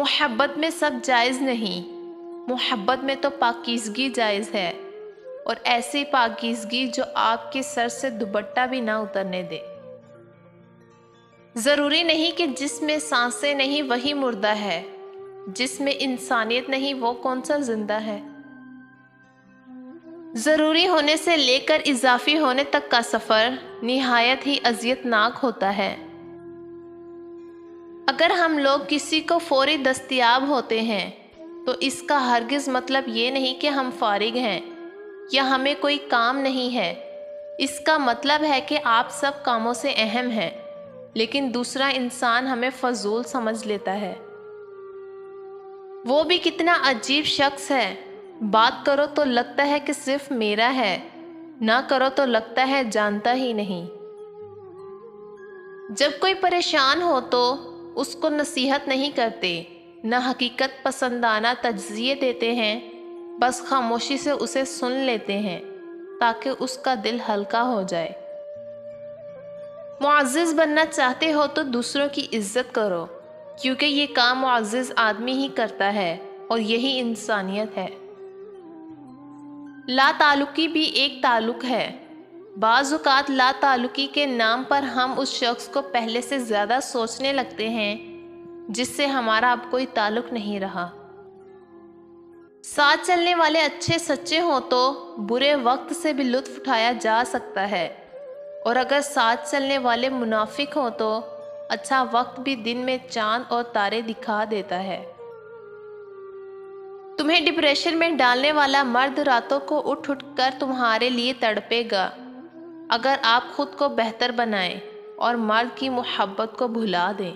محبت میں سب جائز نہیں، محبت میں تو پاکیزگی جائز ہے، اور ایسی پاکیزگی جو آپ کے سر سے دوپٹہ بھی نہ اترنے دے۔ ضروری نہیں کہ جس میں سانسیں نہیں وہی مردہ ہے، جس میں انسانیت نہیں وہ کون سا زندہ ہے۔ ضروری ہونے سے لے کر اضافی ہونے تک کا سفر نہایت ہی اذیت ناک ہوتا ہے۔ اگر ہم لوگ کسی کو فوری دستیاب ہوتے ہیں تو اس کا ہرگز مطلب یہ نہیں کہ ہم فارغ ہیں یا ہمیں کوئی کام نہیں ہے۔ اس کا مطلب ہے کہ آپ سب کاموں سے اہم ہیں، لیکن دوسرا انسان ہمیں فضول سمجھ لیتا ہے۔ وہ بھی کتنا عجیب شخص ہے، بات کرو تو لگتا ہے کہ صرف میرا ہے، نہ کرو تو لگتا ہے جانتا ہی نہیں۔ جب کوئی پریشان ہو تو اس کو نصیحت نہیں کرتے، نہ حقیقت پسندانہ تجزیے دیتے ہیں، بس خاموشی سے اسے سن لیتے ہیں تاکہ اس کا دل ہلکا ہو جائے۔ معزز بننا چاہتے ہو تو دوسروں کی عزت کرو، کیونکہ یہ کام معزز آدمی ہی کرتا ہے اور یہی انسانیت ہے۔ لا تعلقی بھی ایک تعلق ہے۔ بعض اوقات لا تعلقی کے نام پر ہم اس شخص کو پہلے سے زیادہ سوچنے لگتے ہیں جس سے ہمارا اب کوئی تعلق نہیں رہا۔ ساتھ چلنے والے اچھے سچے ہوں تو برے وقت سے بھی لطف اٹھایا جا سکتا ہے، اور اگر ساتھ چلنے والے منافق ہوں تو اچھا وقت بھی دن میں چاند اور تارے دکھا دیتا ہے۔ تمہیں ڈپریشن میں ڈالنے والا مرد راتوں کو اٹھ اٹھ کر تمہارے لیے تڑپے گا اگر آپ خود کو بہتر بنائیں اور مرد کی محبت کو بھلا دیں۔